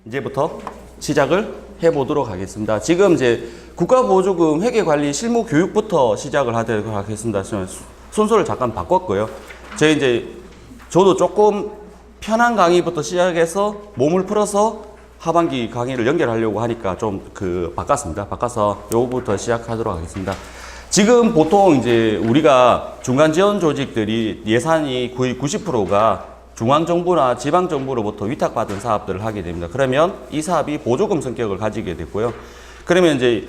이제부터 시작을 해보도록 하겠습니다. 지금 이제 국가보조금 회계관리 실무 교육부터 시작을 하도록 하겠습니다. 순서를 잠깐 바꿨고요. 저도 조금 편한 강의부터 시작해서 몸을 풀어서 하반기 강의를 연결하려고 하니까 좀 바꿨습니다. 바꿔서 요거부터 시작하도록 하겠습니다. 지금 보통 이제 우리가 중간 지원 조직들이 예산이 거의 90%가 중앙정부나 지방정부로부터 위탁받은 사업들을 하게 됩니다. 그러면 이 사업이 보조금 성격을 가지게 되고요. 그러면 이제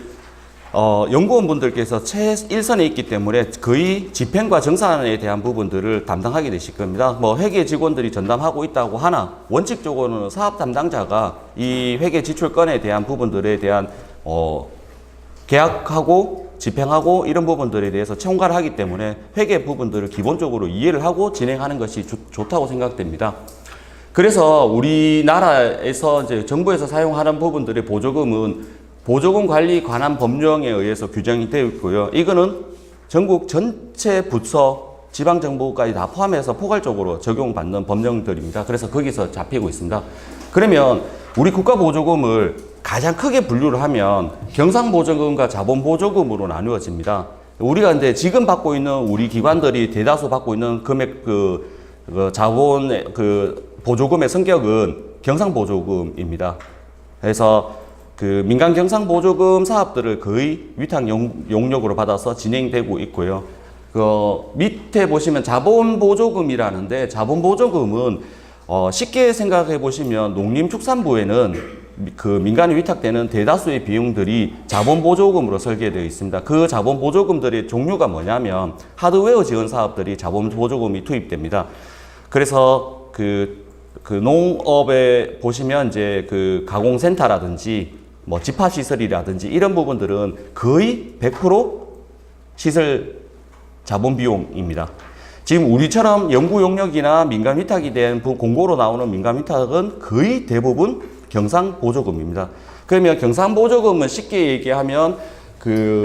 연구원분들께서 최일선에 있기 때문에 거의 집행과 정산에 대한 부분들을 담당하게 되실 겁니다. 뭐 회계 직원들이 전담하고 있다고 하나 원칙적으로는 사업 담당자가 이 회계 지출건에 대한 부분들에 대한 계약하고 집행하고 이런 부분들에 대해서 총괄을 하기 때문에 회계 부분들을 기본적으로 이해를 하고 진행하는 것이 좋다고 생각됩니다. 그래서 우리나라에서 이제 정부에서 사용하는 부분들의 보조금은 보조금 관리 관한 법령에 의해서 규정이 되어 있고요. 이거는 전국 전체 부처, 지방정부까지 다 포함해서 포괄적으로 적용받는 법령들입니다. 그래서 거기서 잡히고 있습니다. 그러면 우리 국가보조금을 가장 크게 분류를 하면 경상보조금과 자본보조금으로 나누어집니다. 우리가 근데 지금 받고 있는 우리 기관들이 대다수 받고 있는 금액 자본 보조금의 성격은 경상보조금입니다. 그래서 민간 경상보조금 사업들을 거의 위탁 용역으로 받아서 진행되고 있고요. 밑에 보시면 자본보조금이라는데 자본보조금은 쉽게 생각해 보시면 농림축산부에는 민간에 위탁되는 대다수의 비용들이 자본보조금으로 설계되어 있습니다. 그 자본보조금들의 종류가 뭐냐면 하드웨어 지원 사업들이 자본보조금이 투입됩니다. 그래서 농업에 보시면 이제 가공센터라든지 뭐 집합시설이라든지 이런 부분들은 거의 100% 시설 자본 비용입니다. 지금 우리처럼 연구 용역이나 민간 위탁이 된 공고로 나오는 민간 위탁은 거의 대부분 경상보조금입니다. 그러면 경상보조금은 쉽게 얘기하면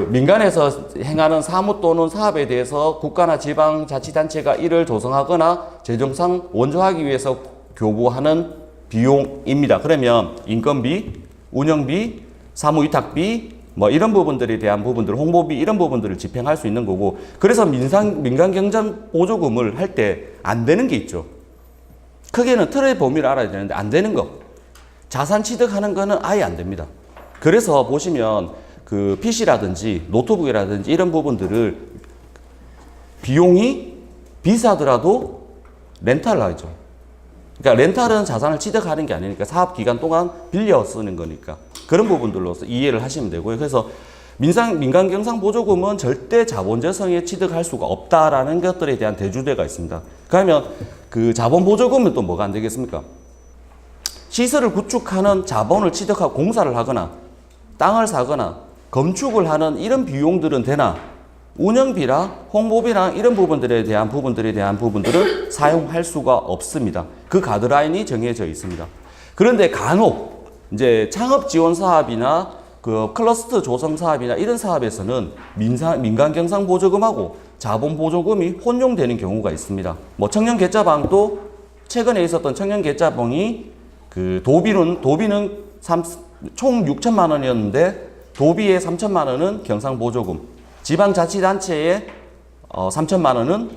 민간에서 행하는 사무 또는 사업에 대해서 국가나 지방자치단체가 이를 조성하거나 재정상 원조하기 위해서 교부하는 비용입니다. 그러면 인건비, 운영비, 사무위탁비 뭐 이런 부분들에 대한 부분들, 홍보비 이런 부분들을 집행할 수 있는 거고, 그래서 민간 경상보조금을 할 때 안 되는 게 있죠. 크게는 틀의 범위를 알아야 되는데 안 되는 거. 자산 취득하는 거는 아예 안 됩니다. 그래서 보시면 PC라든지 노트북이라든지 이런 부분들을 비용이 비싸더라도 렌탈을 하죠. 그러니까 렌탈은 자산을 취득하는 게 아니니까 사업 기간 동안 빌려 쓰는 거니까 그런 부분들로서 이해를 하시면 되고요. 그래서 민간 경상보조금은 절대 자본재성에 취득할 수가 없다라는 것들에 대한 대주제가 있습니다. 그러면 자본보조금은 또 뭐가 안 되겠습니까? 시설을 구축하는 자본을 취득하고 공사를 하거나 땅을 사거나 건축을 하는 이런 비용들은 되나 운영비랑 홍보비랑 이런 부분들에 대한 부분들을 사용할 수가 없습니다. 그 가드라인이 정해져 있습니다. 그런데 간혹 이제 창업 지원 사업이나 클러스터 조성 사업이나 이런 사업에서는 민간 경상보조금하고 자본보조금이 혼용되는 경우가 있습니다. 뭐 청년계좌방도 최근에 있었던 청년계좌방이 도비는 총 6천만 원이었는데 도비의 3천만 원은 경상보조금, 지방자치단체의 3천만 원은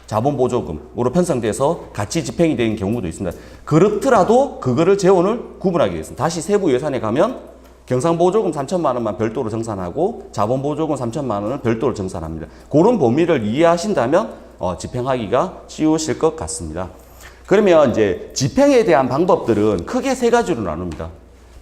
자본보조금으로 편성돼서 같이 집행이 되는 경우도 있습니다. 그렇더라도 그거를 재원을 구분하게 되겠습니다. 다시 세부 예산에 가면 경상보조금 3천만 원만 별도로 정산하고 자본보조금 3천만 원을 별도로 정산합니다. 그런 범위를 이해하신다면 집행하기가 쉬우실 것 같습니다. 그러면 이제 집행에 대한 방법들은 크게 세 가지로 나눕니다.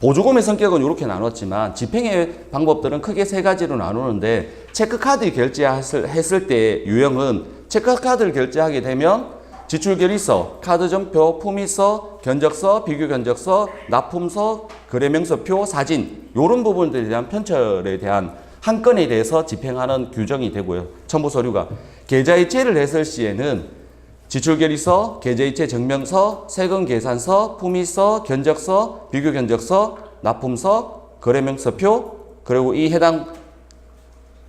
보조금의 성격은 이렇게 나눴지만 집행의 방법들은 크게 세 가지로 나누는데 체크카드 결제했을 때 유형은 체크카드를 결제하게 되면 지출결의서, 카드점표, 품위서, 견적서, 비교견적서, 납품서, 거래명세표, 사진 이런 부분들에 대한 편철에 대한 한 건에 대해서 집행하는 규정이 되고요. 첨부서류가 계좌이체를 했을 시에는 지출결의서, 계좌이체 증명서, 세금계산서, 품위서, 견적서, 비교견적서, 납품서, 거래명세표, 그리고 이 해당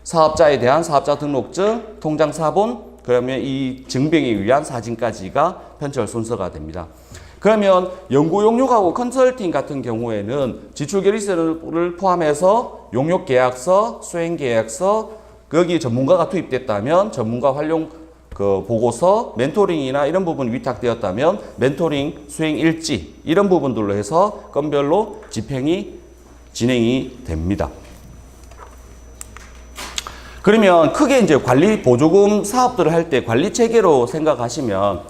사업자에 대한 사업자 등록증, 통장사본, 그러면 이 증빙에 위한 사진까지가 편철 순서가 됩니다. 그러면 연구 용역하고 컨설팅 같은 경우에는 지출 결의서를 포함해서 용역 계약서, 수행 계약서, 거기 전문가가 투입됐다면 전문가 활용 그 보고서, 멘토링이나 이런 부분이 위탁되었다면 멘토링, 수행 일지 이런 부분들로 해서 건별로 집행이 진행이 됩니다. 그러면 크게 이제 관리 보조금 사업들을 할 때 관리 체계로 생각하시면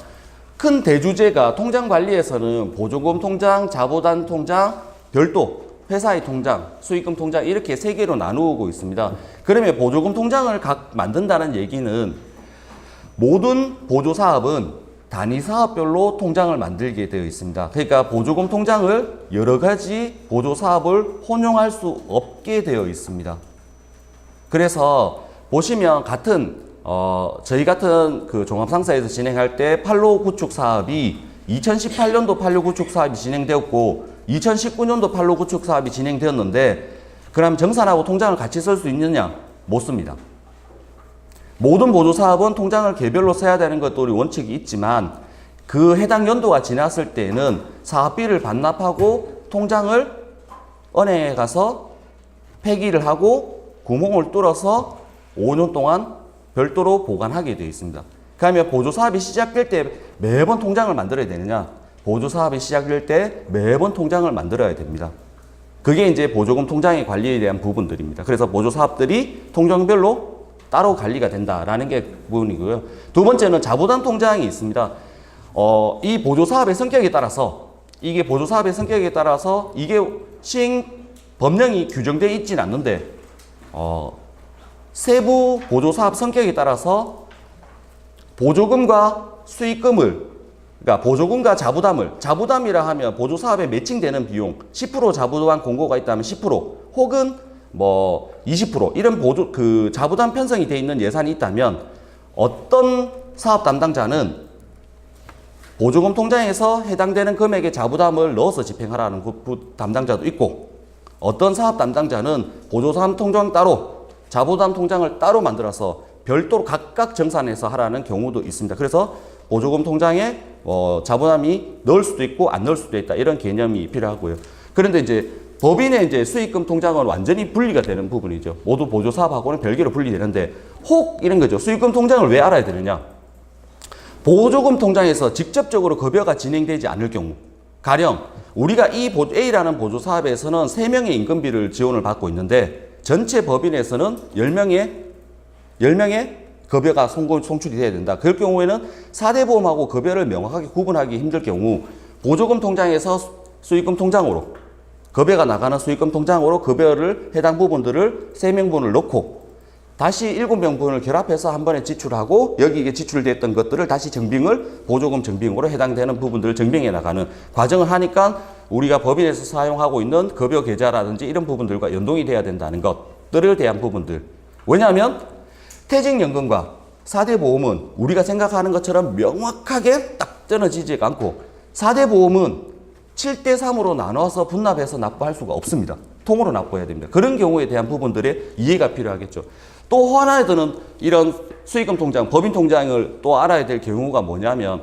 큰 대주제가 통장 관리에서는 보조금 통장, 자부담 통장, 별도 회사의 통장, 수익금 통장 이렇게 세 개로 나누고 있습니다. 그러면 보조금 통장을 각 만든다는 얘기는 모든 보조 사업은 단위 사업별로 통장을 만들게 되어 있습니다. 그러니까 보조금 통장을 여러 가지 보조 사업을 혼용할 수 없게 되어 있습니다. 그래서 보시면 저희 같은 그 종합상사에서 진행할 때 판로 구축 사업이 2018년도 판로 구축 사업이 진행되었고 2019년도 판로 구축 사업이 진행되었는데 그럼 정산하고 통장을 같이 쓸 수 있느냐? 못 씁니다. 모든 보조 사업은 통장을 개별로 써야 되는 것도 원칙이 있지만 그 해당 연도가 지났을 때는 사업비를 반납하고 통장을 은행에 가서 폐기를 하고 구멍을 뚫어서 5년 동안 별도로 보관하게 되어 있습니다. 그러면 보조 사업이 시작될 때 매번 통장을 만들어야 되느냐? 보조 사업이 시작될 때 매번 통장을 만들어야 됩니다. 그게 이제 보조금 통장의 관리에 대한 부분들입니다. 그래서 보조 사업들이 통장별로 따로 관리가 된다라는 게 부분이고요. 두 번째는 자부담 통장이 있습니다. 이 보조 사업의 성격에 따라서 이게 보조 사업의 성격에 따라서 이게 시행 법령이 규정되어 있지는 않는데 세부 보조 사업 성격에 따라서 보조금과 수익금을 그러니까 보조금과 자부담이라 하면 보조 사업에 매칭되는 비용 10% 자부담 공고가 있다면 10% 혹은 뭐 20% 이런 보조 그 자부담 편성이 되어 있는 예산이 있다면 어떤 사업 담당자는 보조금 통장에서 해당되는 금액의 자부담을 넣어서 집행하라는 그 담당자도 있고 어떤 사업 담당자는 보조사업 통장 따로 자부담 통장을 따로 만들어서 별도로 각각 정산해서 하라는 경우도 있습니다. 그래서 보조금 통장에 자부담이 넣을 수도 있고 안 넣을 수도 있다 이런 개념이 필요하고요. 그런데 이제 법인의 이제 수익금 통장은 완전히 분리가 되는 부분이죠. 모두 보조 사업하고는 별개로 분리되는데 혹 이런 거죠. 수익금 통장을 왜 알아야 되느냐? 보조금 통장에서 직접적으로 급여가 진행되지 않을 경우, 가령 우리가 이 A라는 보조 사업에서는 3명의 임금비를 지원을 받고 있는데 전체 법인에서는 10명의 급여가 송출이 돼야 된다. 그럴 경우에는 4대 보험하고 급여를 명확하게 구분하기 힘들 경우 보조금 통장에서 수익금 통장으로 급여가 나가는 수익금 통장으로 급여를 해당 부분들을 3명분을 넣고 다시 7명분을 결합해서 한 번에 지출하고 여기에 지출됐던 것들을 다시 정빙을 보조금 정빙으로 해당되는 부분들을 정빙해 나가는 과정을 하니까 우리가 법인에서 사용하고 있는 급여 계좌라든지 이런 부분들과 연동이 돼야 된다는 것들을 대한 부분들. 왜냐하면 퇴직연금과 4대 보험은 우리가 생각하는 것처럼 명확하게 딱 끊어지지가 않고 4대 보험은 7대3으로 나눠서 분납해서 납부할 수가 없습니다. 통으로 납부해야 됩니다. 그런 경우에 대한 부분들의 이해가 필요하겠죠. 또 하나 드는 이런 수익금 통장, 법인 통장을 또 알아야 될 경우가 뭐냐면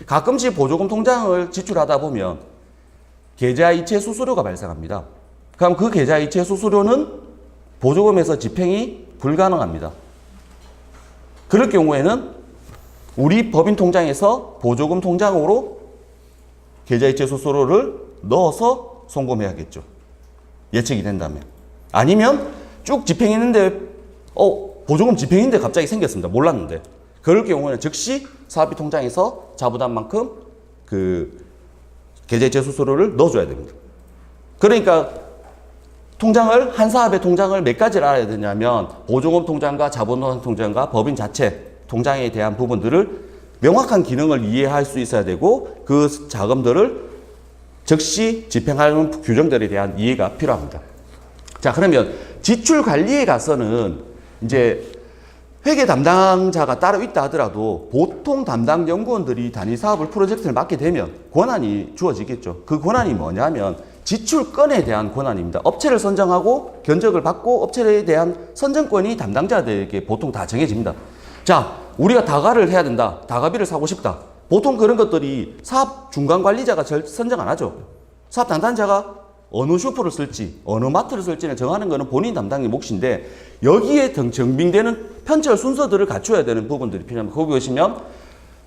가끔씩 보조금 통장을 지출하다 보면 계좌 이체 수수료가 발생합니다. 그럼 그 계좌 이체 수수료는 보조금에서 집행이 불가능합니다. 그럴 경우에는 우리 법인 통장에서 보조금 통장으로 계좌 이체 수수료를 넣어서 송금해야겠죠. 예측이 된다면. 아니면 쭉 집행했는데 보조금 집행인데 갑자기 생겼습니다. 몰랐는데. 그럴 경우에는 즉시 사업비 통장에서 자부담만큼 그 계좌 이체 수수료를 넣어줘야 됩니다. 그러니까 통장을 한 사업의 통장을 몇 가지를 알아야 되냐면 보조금 통장과 자본노동 통장과 법인 자체 통장에 대한 부분들을 명확한 기능을 이해할 수 있어야 되고 그 자금들을 즉시 집행하는 규정들에 대한 이해가 필요합니다. 자, 그러면 지출 관리에 가서는 이제 회계 담당자가 따로 있다 하더라도 보통 담당 연구원들이 단위 사업을 프로젝트를 맡게 되면 권한이 주어지겠죠. 그 권한이 뭐냐면 지출건에 대한 권한입니다. 업체를 선정하고 견적을 받고 업체에 대한 선정권이 담당자들에게 보통 다 정해집니다. 자, 우리가 다가를 해야 된다. 다가비를 사고 싶다. 보통 그런 것들이 사업 중간 관리자가 선정 안 하죠. 사업 담당자가 어느 슈퍼를 쓸지, 어느 마트를 쓸지를 정하는 것은 본인 담당의 몫인데 여기에 정빙되는 편철 순서들을 갖춰야 되는 부분들이 필요합니다. 거기 보시면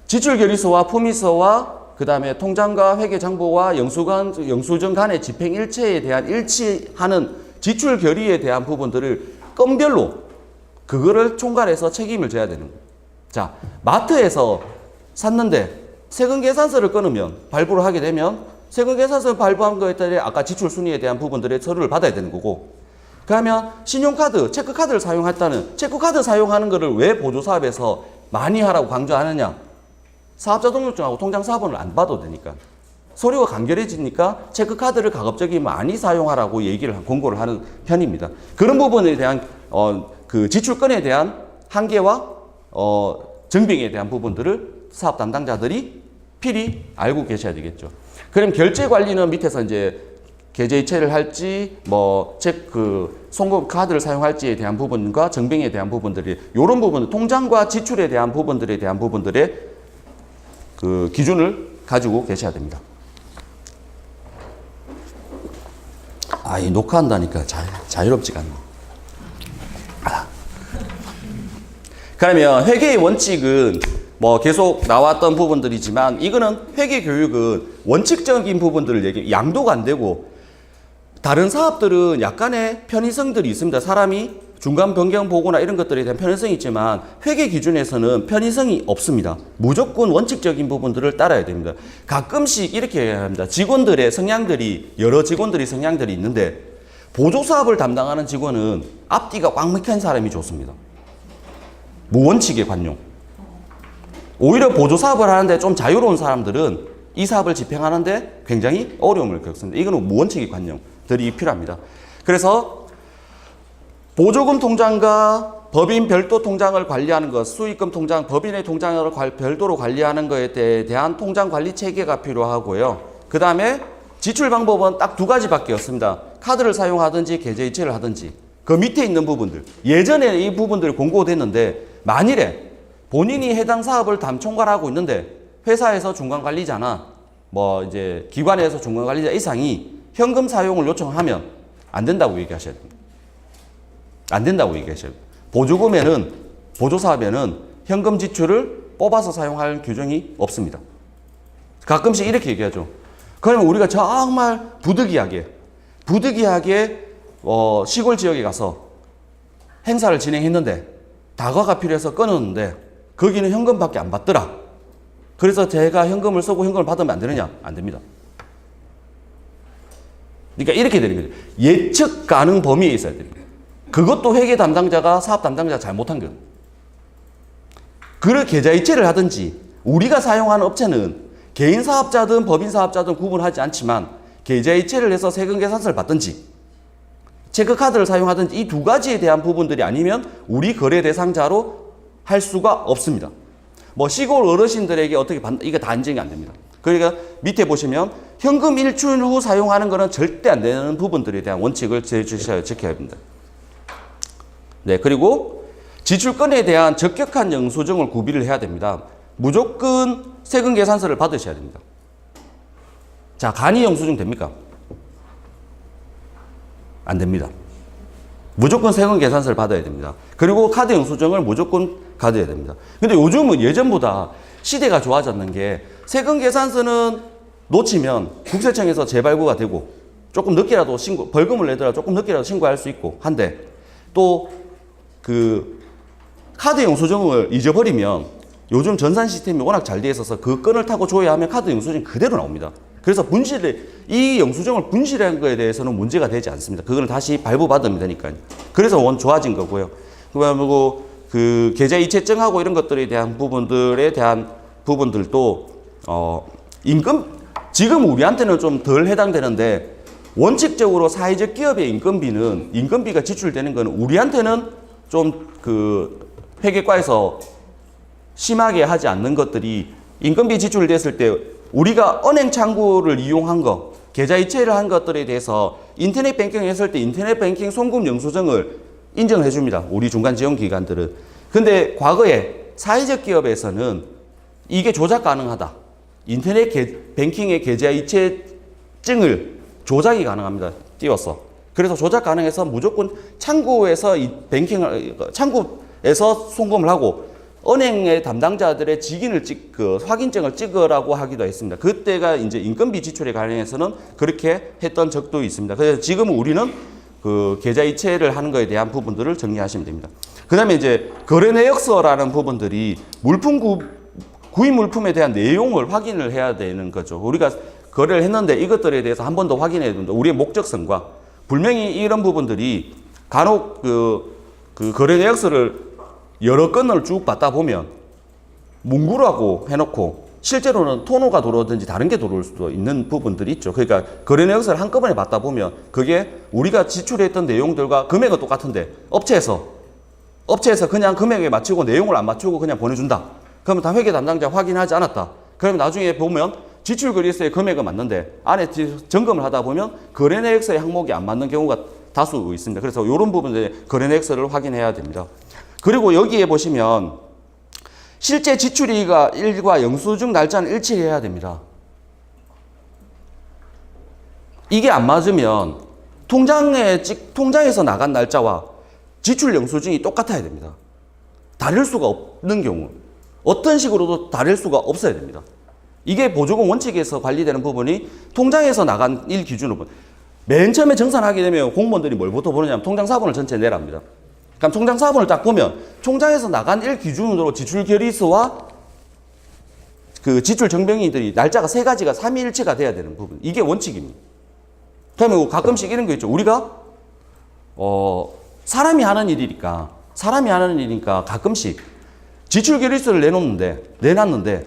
지출결의서와 품의서와 그 다음에 통장과 회계장부와 영수증 간의 집행일체에 대한 일치하는 지출 결의에 대한 부분들을 건별로 그거를 총괄해서 책임을 져야 되는 거예요. 자, 마트에서 샀는데 세금계산서를 끊으면 발부를 하게 되면 세금계산서 발부한 거에 따라 아까 지출 순위에 대한 부분들의 서류를 받아야 되는 거고, 그러면 신용카드, 체크카드를 사용했다는 체크카드 사용하는 거를 왜 보조사업에서 많이 하라고 강조하느냐? 사업자 등록증하고 통장 사본을 안 봐도 되니까. 서류가 간결해지니까 체크카드를 가급적이 많이 사용하라고 권고를 하는 편입니다. 그런 부분에 대한 그 지출건에 대한 한계와 증빙에 대한 부분들을 사업 담당자들이 필히 알고 계셔야 되겠죠. 그럼 결제 관리는 밑에서 이제 계좌이체를 할지 송금 카드를 사용할지에 대한 부분과 증빙에 대한 부분들이 이런 부분, 통장과 지출에 대한 부분들에 대한 부분들의 그 기준을 가지고 계셔야 됩니다. 이 녹화한다니까 자유롭지가 않네. 그러면 회계의 원칙은 계속 나왔던 부분들이지만 이거는 회계 교육은 원칙적인 부분들을 양도가 안 되고 다른 사업들은 약간의 편의성들이 있습니다. 사람이 중간 변경 보고나 이런 것들에 대한 편의성이 있지만 회계 기준에서는 편의성이 없습니다. 무조건 원칙적인 부분들을 따라야 됩니다. 가끔씩 이렇게 해야 합니다. 여러 직원들이 성향들이 있는데 보조사업을 담당하는 직원은 앞뒤가 꽉 막힌 사람이 좋습니다. 무원칙의 관용. 오히려 보조사업을 하는데 좀 자유로운 사람들은 이 사업을 집행하는데 굉장히 어려움을 겪습니다. 이거는 무원칙의 관용들이 필요합니다. 그래서 보조금 통장과 법인 별도 통장을 관리하는 것, 수익금 통장, 법인의 통장을 별도로 관리하는 것에 대한 통장 관리 체계가 필요하고요. 그 다음에 지출 방법은 딱 두 가지밖에 없습니다. 카드를 사용하든지 계좌이체를 하든지. 그 밑에 있는 부분들. 예전에 이 부분들이 공고됐는데 만일에 본인이 해당 사업을 총괄하고 있는데 회사에서 중간관리자나 이제 기관에서 중간관리자 이상이 현금 사용을 요청하면 안 된다고 얘기하셔야 됩니다. 안 된다고 얘기하셔야 됩니다. 보조사업에는 현금 지출을 뽑아서 사용할 규정이 없습니다. 가끔씩 이렇게 얘기하죠. 그러면 우리가 정말 부득이하게 시골 지역에 가서 행사를 진행했는데 다과가 필요해서 끊었는데 거기는 현금밖에 안 받더라. 그래서 제가 현금을 쓰고 현금을 받으면 안 되느냐? 안 됩니다. 그러니까 이렇게 되는 거죠. 예측 가능 범위에 있어야 됩니다. 그것도 회계 담당자가 사업 담당자가 잘못한 거예요. 그걸 계좌이체를 하든지 우리가 사용하는 업체는 개인 사업자든 법인 사업자든 구분하지 않지만 계좌이체를 해서 세금 계산서를 받든지 체크카드를 사용하든지 이 두 가지에 대한 부분들이 아니면 우리 거래 대상자로 할 수가 없습니다. 시골 어르신들에게 어떻게 이게 다 인정이 안 됩니다. 그러니까 밑에 보시면 현금 일출 후 사용하는 것은 절대 안 되는 부분들에 대한 원칙을 지켜야 합니다. 네, 그리고 지출건에 대한 적격한 영수증을 구비를 해야 됩니다. 무조건 세금 계산서를 받으셔야 됩니다. 자, 간이 영수증 됩니까? 안 됩니다. 무조건 세금 계산서를 받아야 됩니다. 그리고 카드 영수증을 무조건 가져야 됩니다. 근데 요즘은 예전보다 시대가 좋아졌는 게 세금 계산서는 놓치면 국세청에서 재발부가 되고 조금 늦게라도 벌금을 내더라도 조금 늦게라도 신고할 수 있고 한데 또 그 카드 영수증을 잊어버리면 요즘 전산 시스템이 워낙 잘 돼 있어서 그 건을 타고 줘야 하면 카드 영수증이 그대로 나옵니다. 그래서 이 영수증을 분실한 거에 대해서는 문제가 되지 않습니다. 그거는 다시 발부받으면 되니까요. 그래서 좋아진 거고요. 그리고 그 계좌이체증하고 이런 것들에 대한 부분들도 지금 우리한테는 좀 덜 해당되는데 원칙적으로 사회적 기업의 인건비가 지출되는 거는 우리한테는 좀 그 회계과에서 심하게 하지 않는 것들이 인건비 지출이 됐을 때 우리가 은행 창구를 이용한 거, 계좌이체를 한 것들에 대해서 인터넷 뱅킹을 했을 때 인터넷 뱅킹 송금 영수증을 인정해 줍니다. 우리 중간 지원 기관들은. 근데 과거에 사회적 기업에서는 이게 조작 가능하다. 인터넷 뱅킹의 계좌 이체증을 조작이 가능합니다. 띄웠어. 그래서 조작 가능해서 무조건 창구에서 창구에서 송금을 하고 은행의 담당자들의 직인을 확인증을 찍으라고 하기도 했습니다. 그때가 이제 인건비 지출에 관련해서는 그렇게 했던 적도 있습니다. 그래서 지금 우리는 그 계좌 이체를 하는 것에 대한 부분들을 정리하시면 됩니다. 그 다음에 이제 거래 내역서라는 부분들이 구입 물품에 대한 내용을 확인을 해야 되는 거죠. 우리가 거래를 했는데 이것들에 대해서 한 번 더 확인해야 된다. 우리의 목적성과 분명히 이런 부분들이 간혹 그 거래 내역서를 여러 건을 쭉 받다 보면 문구라고 해놓고 실제로는 토너가 들어오든지 다른 게 들어올 수도 있는 부분들이 있죠. 그러니까 거래 내역서를 한꺼번에 받다 보면 그게 우리가 지출했던 내용들과 금액은 똑같은데 업체에서 그냥 금액에 맞추고 내용을 안 맞추고 그냥 보내준다. 그러면 다 회계 담당자 확인하지 않았다. 그러면 나중에 보면 지출 거래서의 금액은 맞는데 안에 점검을 하다 보면 거래 내역서의 항목이 안 맞는 경우가 다수 있습니다. 그래서 이런 부분에 거래 내역서를 확인해야 됩니다. 그리고 여기에 보시면 실제 지출일과 영수증 날짜는 일치해야 됩니다. 이게 안 맞으면 통장에서 나간 날짜와 지출 영수증이 똑같아야 됩니다. 다를 수가 없는 경우, 어떤 식으로도 다를 수가 없어야 됩니다. 이게 보조금 원칙에서 관리되는 부분이 통장에서 나간 일 기준으로 맨 처음에 정산하게 되면 공무원들이 뭘부터 보느냐면 통장 사본을 전체 내랍니다. 그럼 통장 사본을 딱 보면 총장에서 나간 일 기준으로 지출 결의서와 그 지출 증명인들이 날짜가 세 가지가 삼위일치가 돼야 되는 부분. 이게 원칙입니다. 그러면 가끔씩 이런 거 있죠. 우리가 사람이 하는 일이니까 가끔씩 지출 결의서를 내놨는데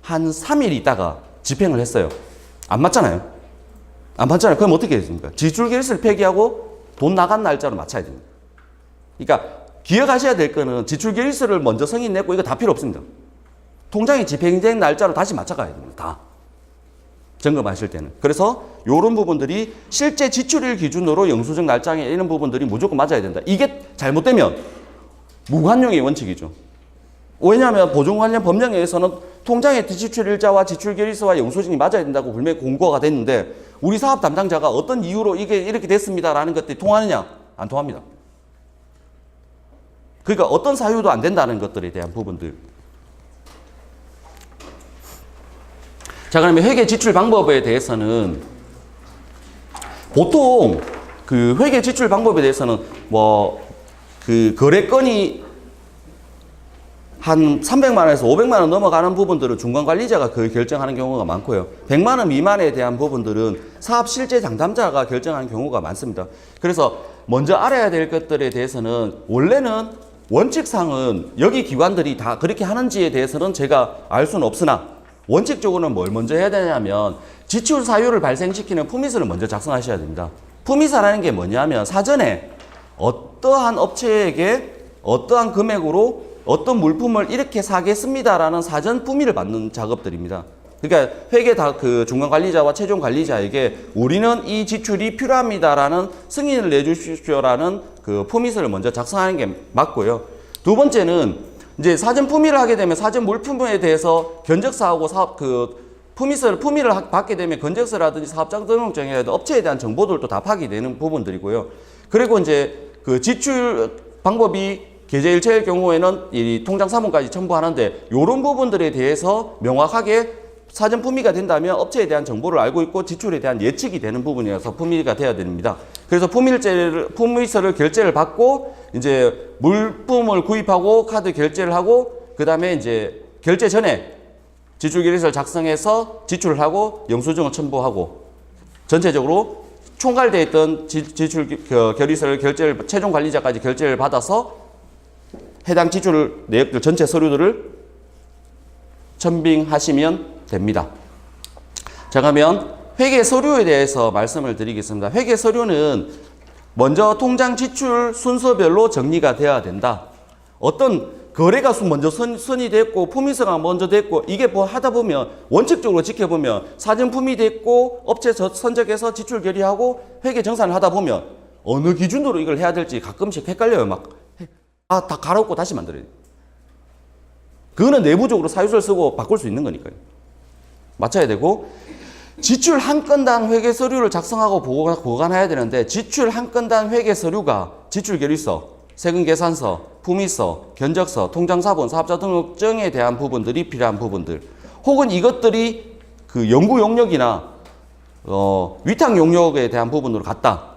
한 3일 있다가 집행을 했어요. 안 맞잖아요. 그럼 어떻게 했습니까? 지출 결의서를 폐기하고 돈 나간 날짜로 맞춰야 됩니다. 그러니까 기억하셔야 될 거는 지출 결의서를 먼저 승인 냈고 이거 다 필요 없습니다. 통장이 집행된 날짜로 다시 맞춰가야 됩니다. 다. 점검하실 때는. 그래서 이런 부분들이 실제 지출일 기준으로 영수증 날짜에 이런 부분들이 무조건 맞아야 된다. 이게 잘못되면 무관용의 원칙이죠. 왜냐하면 보증 관련 법령에 의해서는 통장의 지출일자와 지출 결의서와 영수증이 맞아야 된다고 분명히 공고가 됐는데 우리 사업 담당자가 어떤 이유로 이게 이렇게 됐습니다라는 것들이 통하느냐? 안 통합니다. 그러니까 어떤 사유도 안 된다는 것들에 대한 부분들. 자, 그러면 회계 지출 방법에 대해서는 보통 그 회계 지출 방법에 대해서는 그 거래건이 한 300만 원에서 500만 원 넘어가는 부분들은 중간관리자가 거의 결정하는 경우가 많고요. 100만 원 미만에 대한 부분들은 사업 실제 상담자가 결정하는 경우가 많습니다. 그래서 먼저 알아야 될 것들에 대해서는 원래는 원칙상은 여기 기관들이 다 그렇게 하는지에 대해서는 제가 알 수는 없으나 원칙적으로는 뭘 먼저 해야 되냐면 지출 사유를 발생시키는 품위서를 먼저 작성하셔야 됩니다. 품위서라는 게 뭐냐면 사전에 어떠한 업체에게 어떠한 금액으로 어떤 물품을 이렇게 사겠습니다라는 사전 품위를 받는 작업들입니다. 그러니까 회계 그 중간 관리자와 최종 관리자에게 우리는 이 지출이 필요합니다라는 승인을 내주십시오라는 그 품위서를 먼저 작성하는 게 맞고요. 두 번째는 이제 사전 품위를 하게 되면 사전 물품에 대해서 견적사하고 사업 품위를 받게 되면 견적서라든지 사업장 등록증이라든지 업체에 대한 정보들도 다 파기되는 부분들이고요. 그리고 이제 그 지출 방법이 계좌일체일 경우에는 이 통장 사본까지 첨부하는데 이런 부분들에 대해서 명확하게 사전 품위가 된다면 업체에 대한 정보를 알고 있고 지출에 대한 예측이 되는 부분이라서 품위가 돼야 됩니다. 그래서 품위서를 결제를 받고 이제 물품을 구입하고 카드 결제를 하고 그 다음에 이제 결제 전에 지출 결의서를 작성해서 지출을 하고 영수증을 첨부하고 전체적으로 총괄되어 있던 지출 결의서를 최종 관리자까지 결제를 받아서 해당 지출 내역들 전체 서류들을 첨빙하시면 됩니다. 자, 그러면 회계 서류에 대해서 말씀을 드리겠습니다. 회계 서류는 먼저 통장 지출 순서별로 정리가 돼야 된다. 어떤 거래가 먼저 선이 됐고 품위서가 먼저 됐고 이게 뭐 하다 보면 원칙적으로 지켜보면 사전 품위됐고 업체 선적해서 지출 결의하고 회계 정산을 하다 보면 어느 기준으로 이걸 해야 될지 가끔씩 헷갈려요. 다 갈아엎고 다시 만들어야 돼요. 그거는 내부적으로 사유서를 쓰고 바꿀 수 있는 거니까요. 맞춰야 되고, 지출 한 건당 회계 서류를 작성하고 보관해야 되는데, 지출 한 건당 회계 서류가 지출결의서, 세금계산서, 품위서, 견적서, 통장사본, 사업자 등록증에 대한 부분들이 필요한 부분들, 혹은 이것들이 그 연구 용역이나 위탁 용역에 대한 부분으로 갔다.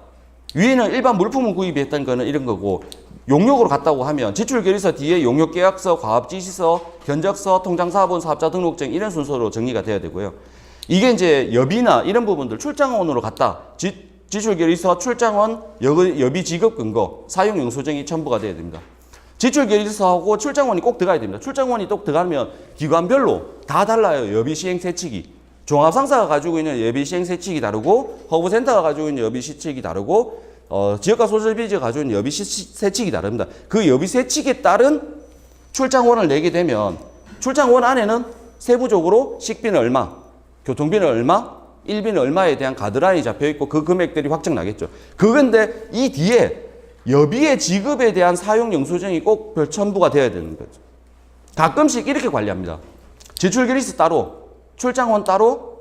위에는 일반 물품을 구입했던 거는 이런 거고, 용역으로 갔다고 하면 지출결의서 뒤에 용역계약서, 과업지시서, 견적서, 통장사본, 사업자 등록증 이런 순서로 정리가 돼야 되고요. 이게 이제 여비나 이런 부분들 출장원으로 갔다. 지출결의서, 출장원, 여비 지급 근거, 사용 영수증이 첨부가 돼야 됩니다. 지출결의서하고 출장원이 꼭 들어가야 됩니다. 출장원이 꼭 들어가면 기관별로 다 달라요. 여비 시행 세칙이. 종합상사가 가지고 있는 여비 시행 세칙이 다르고, 허브센터가 가지고 있는 여비 시책이 다르고, 지역과 소셜비즈가 가지고 있는 여비 세칙이 다릅니다. 그 여비 세칙에 따른 출장원을 내게 되면 출장원 안에는 세부적으로 식비는 얼마, 교통비는 얼마, 일비는 얼마에 대한 가드라인이 잡혀있고 그 금액들이 확정나겠죠. 그건데 이 뒤에 여비의 지급에 대한 사용 영수증이 꼭 첨부가 되어야 되는 거죠. 가끔씩 이렇게 관리합니다. 지출결의서 따로, 출장원 따로,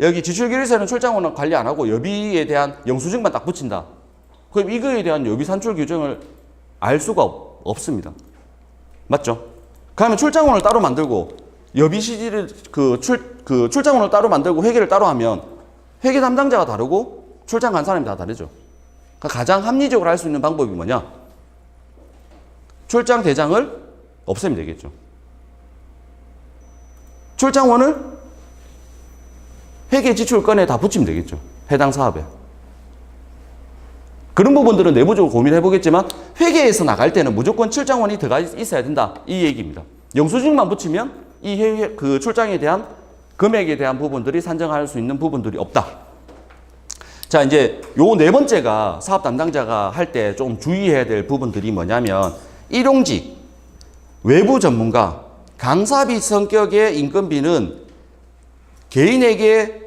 여기 지출결의서는 출장원은 관리 안 하고 여비에 대한 영수증만 딱 붙인다. 그럼 이거에 대한 여비 산출 규정을 알 수가 없습니다. 맞죠? 그러면 출장원을 따로 만들고 여비 시지를 출장원을 따로 만들고 회계를 따로 하면 회계 담당자가 다르고 출장 간 사람이 다 다르죠. 그러니까 가장 합리적으로 할 수 있는 방법이 뭐냐? 출장 대장을 없애면 되겠죠. 출장원을 회계 지출건에 다 붙이면 되겠죠. 해당 사업에. 그런 부분들은 내부적으로 고민해 보겠지만 회계에서 나갈 때는 무조건 출장원이 들어가 있어야 된다. 이 얘기입니다. 영수증만 붙이면 그 출장에 대한 금액에 대한 부분들이 산정할 수 있는 부분들이 없다. 자, 이제 요 네 번째가 사업 담당자가 할 때 좀 주의해야 될 부분들이 뭐냐면 일용직, 외부 전문가, 강사비 성격의 인건비는 개인에게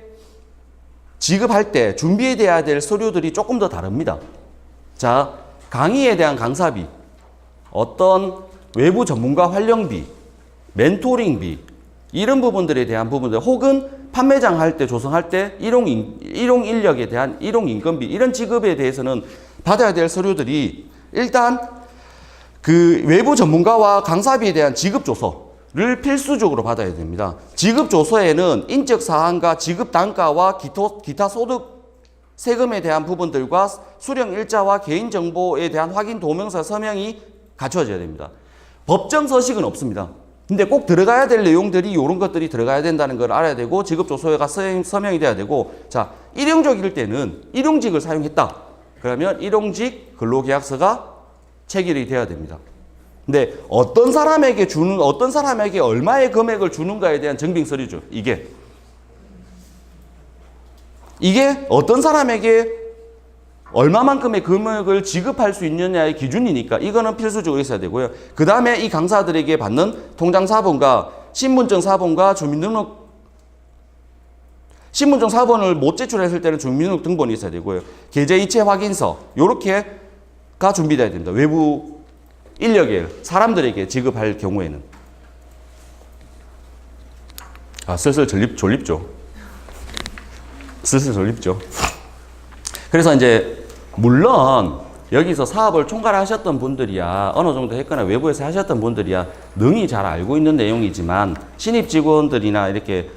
지급할 때 준비해야 될 서류들이 조금 더 다릅니다. 자, 강의에 대한 강사비, 어떤 외부 전문가 활용비, 멘토링비, 이런 부분들에 대한 부분들, 혹은 판매장 할 때, 조성할 때, 일용 인력에 대한 일용 인건비, 이런 지급에 대해서는 받아야 될 서류들이 일단 그 외부 전문가와 강사비에 대한 지급 조서를 필수적으로 받아야 됩니다. 지급 조서에는 인적 사항과 지급 단가와 기타 소득 세금에 대한 부분들과 수령 일자와 개인 정보에 대한 확인 도명서 서명이 갖춰져야 됩니다. 법정 서식은 없습니다. 근데 꼭 들어가야 될 내용들이 이런 것들이 들어가야 된다는 걸 알아야 되고, 지급 조서가 서명이 돼야 되고, 자, 일용직일 때는 일용직을 사용했다. 그러면 일용직 근로계약서가 체결이 돼야 됩니다. 근데 어떤 사람에게 얼마의 금액을 주는가에 대한 증빙 서류죠. 이게 어떤 사람에게 얼마만큼의 금액을 지급할 수 있느냐의 기준이니까 이거는 필수적으로 있어야 되고요. 그 다음에 이 강사들에게 받는 통장사본과 신분증 사본과 신분증 사본을 못 제출했을 때는 주민등록 등본이 있어야 되고요. 계좌이체 확인서, 요렇게가 준비되어야 됩니다. 외부 인력에, 사람들에게 지급할 경우에는. 슬슬 졸립죠. 슬슬 졸립죠. 그래서 이제 물론 여기서 사업을 총괄하셨던 분들이야, 어느 정도 했거나 외부에서 하셨던 분들이야 능히 잘 알고 있는 내용이지만, 신입 직원들이나 이렇게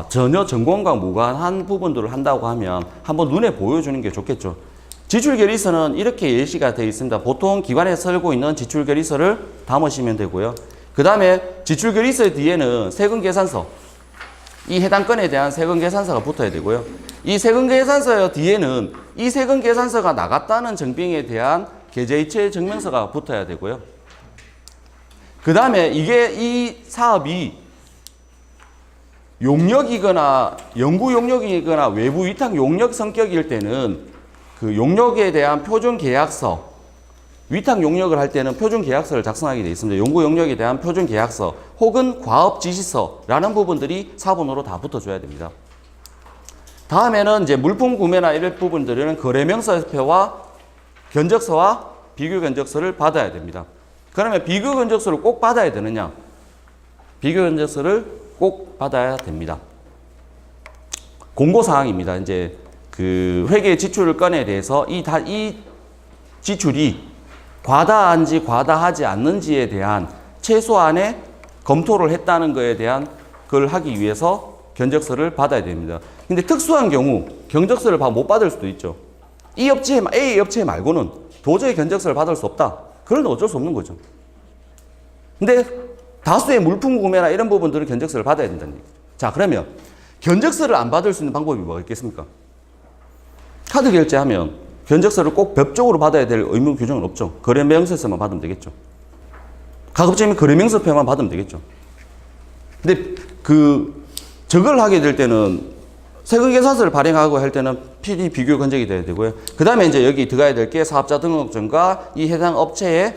전혀 전공과 무관한 부분들을 한다고 하면 한번 눈에 보여주는 게 좋겠죠. 지출결의서는 이렇게 예시가 되어 있습니다. 보통 기관에 설고 있는 지출결의서를 담으시면 되고요. 그 다음에 지출결의서 뒤에는 세금계산서, 이 해당 건에 대한 세금계산서가 붙어야 되고요. 이 세금계산서 뒤에는 이 세금계산서가 나갔다는 증빙에 대한 계좌이체 증명서가 붙어야 되고요. 그 다음에 이 사업이 용역이거나 연구 용역이거나 외부 위탁 용역 성격일 때는 그 용역에 대한 표준 계약서, 위탁 용역을 할 때는 표준 계약서를 작성하게 되어 있습니다. 연구 용역에 대한 표준 계약서 혹은 과업 지시서라는 부분들이 사본으로 다 붙어줘야 됩니다. 다음에는 이제 물품 구매나 이런 부분들은 거래명세표와 견적서와 비교 견적서를 받아야 됩니다. 그러면 비교 견적서를 꼭 받아야 되느냐? 비교 견적서를 꼭 받아야 됩니다. 공고사항입니다. 이제 그 회계 지출을 건에 대해서 이 지출이 과다한지 과다하지 않는지에 대한 최소한의 검토를 했다는 것에 대한 걸 하기 위해서 견적서를 받아야 됩니다. 근데 특수한 경우 견적서를 못 받을 수도 있죠. 이 업체, A 업체 말고는 도저히 견적서를 받을 수 없다. 그건 어쩔 수 없는 거죠. 근데 다수의 물품 구매나 이런 부분들은 견적서를 받아야 된다는 얘기죠. 자, 그러면 견적서를 안 받을 수 있는 방법이 뭐가 있겠습니까? 카드 결제하면 견적서를 꼭 법적으로 받아야 될 의무 규정은 없죠. 거래명세서만 받으면 되겠죠. 가급적이면 거래명세표만 받으면 되겠죠. 근데 저걸 하게 될 때는 세금계산서를 발행하고 할 때는 PD 비교 견적이 돼야 되고요. 그 다음에 이제 여기 들어가야 될 게 사업자 등록증과 이 해당 업체의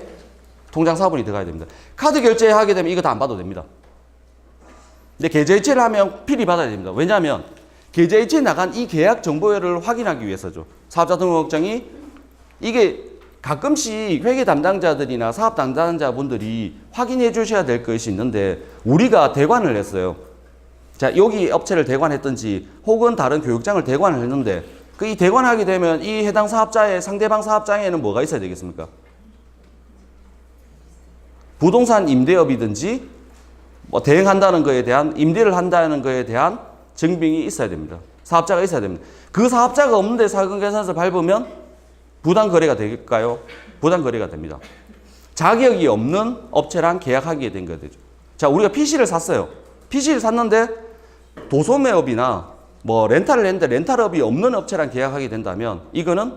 통장 사본이 들어가야 됩니다. 카드 결제하게 되면 이거 다 안 받아도 됩니다. 근데 계좌이체를 하면 필히 받아야 됩니다. 왜냐하면 계좌이체에 나간 이 계약 정보를 확인하기 위해서죠. 사업자 등록증이 이게 가끔씩 회계 담당자들이나 사업 담당자분들이 확인해 주셔야 될 것이 있는데 우리가 대관을 했어요. 자, 여기 업체를 대관했든지 혹은 다른 교육장을 대관을 했는데 이 대관하게 되면 이 해당 사업자의 상대방 사업장에는 뭐가 있어야 되겠습니까? 부동산 임대업이든지 뭐 대행한다는 거에 대한 임대를 한다는 거에 대한 증빙이 있어야 됩니다. 사업자가 있어야 됩니다. 그 사업자가 없는데 세금계산서 밟으면 부당거래가 될까요? 부당거래가 됩니다. 자격이 없는 업체랑 계약하게 된 거죠. 자, 우리가 PC를 샀어요. PC를 샀는데 도소매업이나 뭐 렌탈을 했는데 렌탈업이 없는 업체랑 계약하게 된다면 이거는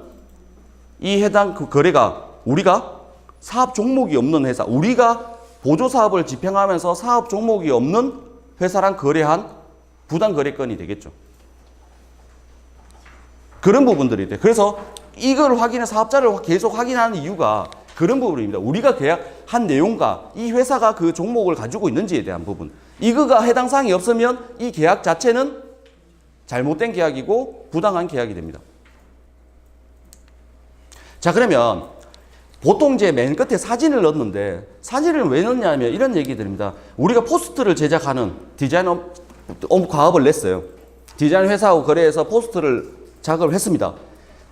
이 해당 그 거래가 우리가 사업 종목이 없는 회사, 우리가 보조사업을 집행하면서 사업 종목이 없는 회사랑 거래한 부당거래건이 되겠죠. 그런 부분들이 돼요. 그래서 이걸 사업자를 계속 확인하는 이유가 그런 부분입니다. 우리가 계약한 내용과 이 회사가 그 종목을 가지고 있는지에 대한 부분. 이거가 해당 사항이 없으면 이 계약 자체는 잘못된 계약이고 부당한 계약이 됩니다. 자, 그러면 보통 이제 맨 끝에 사진을 넣었는데 사진을 왜 넣냐면 이런 얘기 드립니다. 우리가 포스트를 제작하는 디자인 과업을 냈어요. 디자인 회사하고 거래해서 포스트를 작업을 했습니다.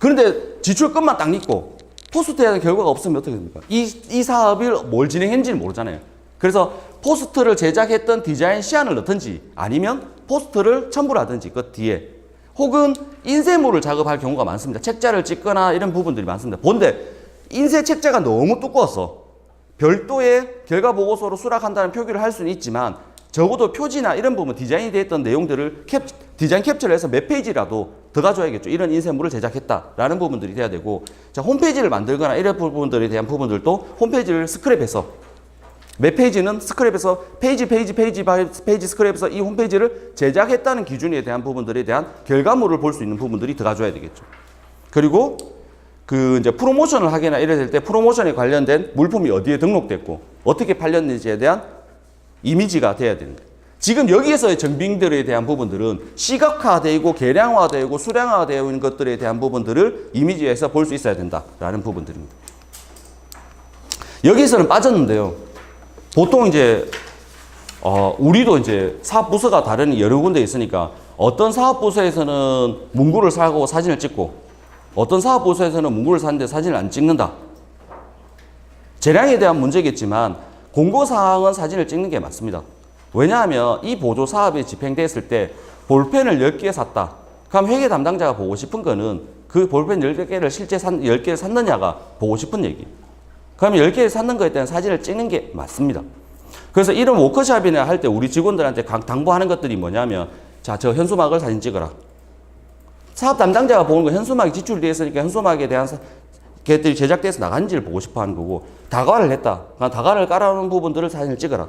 그런데 지출금만 딱 넣고 포스트에 대한 결과가 없으면 어떻게 됩니까? 이 사업을 뭘 진행했는지는 모르잖아요. 그래서 포스트를 제작했던 디자인 시안을 넣든지 아니면 포스트를 첨부를 하든지 그 뒤에 혹은 인쇄물을 작업할 경우가 많습니다. 책자를 찍거나 이런 부분들이 많습니다. 본데 인쇄 책자가 너무 두꺼워서 별도의 결과보고서로 수락한다는 표기를 할 수는 있지만 적어도 표지나 이런 부분 디자인이 되었던 내용들을 디자인 캡처를 해서 몇 페이지라도 더 가져야겠죠. 이런 인쇄물을 제작했다라는 부분들이 돼야 되고, 자, 홈페이지를 만들거나 이런 부분들에 대한 부분들도 홈페이지를 스크랩해서 몇 페이지는 스크랩해서 페이지 스크랩해서 이 홈페이지를 제작했다는 기준에 대한 부분들에 대한 결과물을 볼 수 있는 부분들이 들어가줘야 되겠죠. 그리고 이제 프로모션을 하거나 이래 될 때 프로모션에 관련된 물품이 어디에 등록됐고 어떻게 팔렸는지에 대한 이미지가 돼야 되는 거예요. 지금 여기에서의 정빙들에 대한 부분들은 시각화되고 계량화되고 수량화되어 있는 것들에 대한 부분들을 이미지에서 볼 수 있어야 된다라는 부분들입니다. 여기에서는 빠졌는데요. 보통 이제 우리도 이제 사업 부서가 다른 여러 군데 있으니까 어떤 사업 부서에서는 문구를 사고 사진을 찍고 어떤 사업 부서에서는 문구를 샀는데 사진을 안 찍는다. 재량에 대한 문제겠지만 공고사항은 사진을 찍는 게 맞습니다. 왜냐하면 이 보조 사업이 집행됐을 때 볼펜을 10개 샀다. 그럼 회계 담당자가 보고 싶은 거는 그 볼펜 10개를 실제 10개를 샀느냐가 보고 싶은 얘기. 그러면 10개를 샀는 거에 대한 사진을 찍는 게 맞습니다. 그래서 이런 워크숍이나 할 때 우리 직원들한테 당부하는 것들이 뭐냐면, 자, 저 현수막을 사진 찍어라. 사업 담당자가 보는 거 현수막이 지출되어 있으니까 현수막에 대한 걔들이 제작돼서 나간지를 보고 싶어 하는 거고, 다과를 했다. 다과를 깔아놓은 부분들을 사진을 찍어라.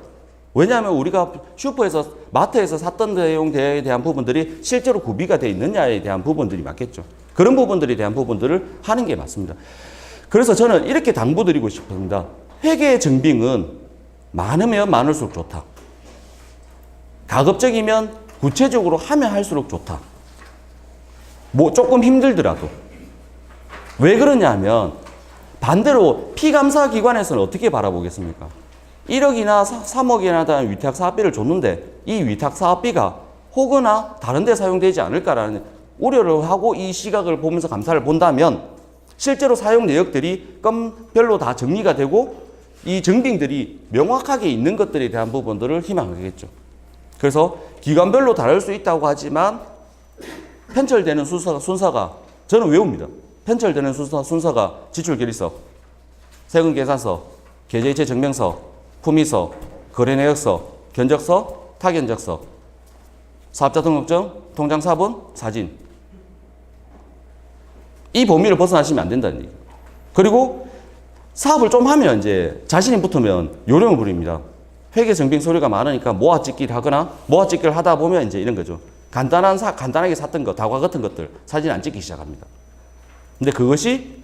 왜냐하면 우리가 슈퍼에서, 마트에서 샀던 내용에 대한 부분들이 실제로 구비가 되어 있느냐에 대한 부분들이 맞겠죠. 그런 부분들에 대한 부분들을 하는 게 맞습니다. 그래서 저는 이렇게 당부드리고 싶습니다. 회계 증빙은 많으면 많을수록 좋다. 가급적이면 구체적으로 하면 할수록 좋다. 뭐 조금 힘들더라도. 왜 그러냐면 반대로 피감사 기관에서는 어떻게 바라보겠습니까? 1억이나 3억이나 다 위탁 사업비를 줬는데 이 위탁 사업비가 혹여나 다른 데 사용되지 않을까라는 우려를 하고 이 시각을 보면서 감사를 본다면 실제로 사용 내역들이 건별로 다 정리가 되고 이 증빙들이 명확하게 있는 것들에 대한 부분들을 희망하겠죠. 그래서 기관별로 다를 수 있다고 하지만 편철되는 순서가 저는 외웁니다. 편철되는 순서가 지출결의서, 세금계산서, 계좌이체 증명서, 품위서, 거래내역서, 견적서, 타견적서, 사업자 등록증, 통장사본, 사진. 이 범위를 벗어나시면 안 된다는 얘기예요. 그리고 사업을 좀 하면 이제 자신이 붙으면 요령을 부립니다. 회계 증빙 서류가 많으니까 모아찍기를 하거나 모아찍기를 하다 보면 이제 이런 거죠. 간단하게 샀던 거, 다과 같은 것들 사진 안 찍기 시작합니다. 근데 그것이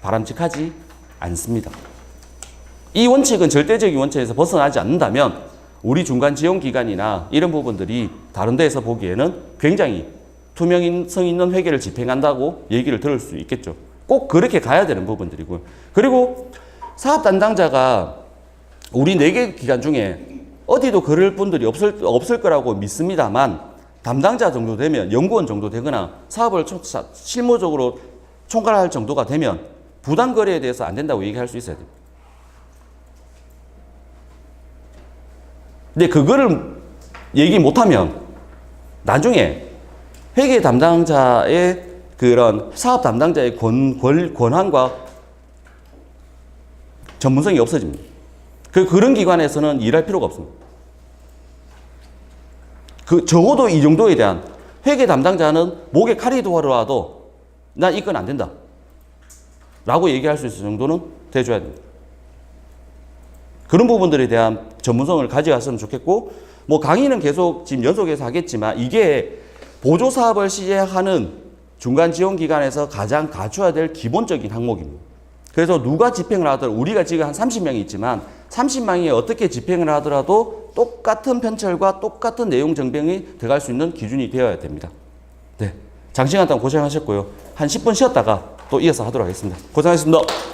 바람직하지 않습니다. 이 원칙은 절대적인 원칙에서 벗어나지 않는다면 우리 중간 지원 기관이나 이런 부분들이 다른 데에서 보기에는 굉장히 투명성 있는 회계를 집행한다고 얘기를 들을 수 있겠죠. 꼭 그렇게 가야 되는 부분들이고요. 그리고 사업 담당자가 우리 4개 기관 중에 어디도 그럴 분들이 없을 거라고 믿습니다만 담당자 정도 되면 연구원 정도 되거나 사업을 실무적으로 총괄할 정도가 되면 부당 거래에 대해서 안 된다고 얘기할 수 있어야 됩니다. 근데 그거를 얘기 못하면 나중에 회계 담당자의 그런 사업 담당자의 권한과 전문성이 없어집니다. 그런 기관에서는 일할 필요가 없습니다. 적어도 이 정도에 대한 회계 담당자는 목에 칼이 들어와도 난 이건 안 된다 라고 얘기할 수 있을 정도는 돼줘야 됩니다. 그런 부분들에 대한 전문성을 가져갔으면 좋겠고, 뭐 강의는 계속 지금 연속해서 하겠지만 이게 보조사업을 시작하는 중간지원기관에서 가장 갖춰야 될 기본적인 항목입니다. 그래서 누가 집행을 하더라도 우리가 지금 한 30명이 있지만 30명이 어떻게 집행을 하더라도 똑같은 편철과 똑같은 내용 정병이 들어갈 수 있는 기준이 되어야 됩니다. 네, 장시간 동안 고생하셨고요. 한 10분 쉬었다가 또 이어서 하도록 하겠습니다. 고생하셨습니다.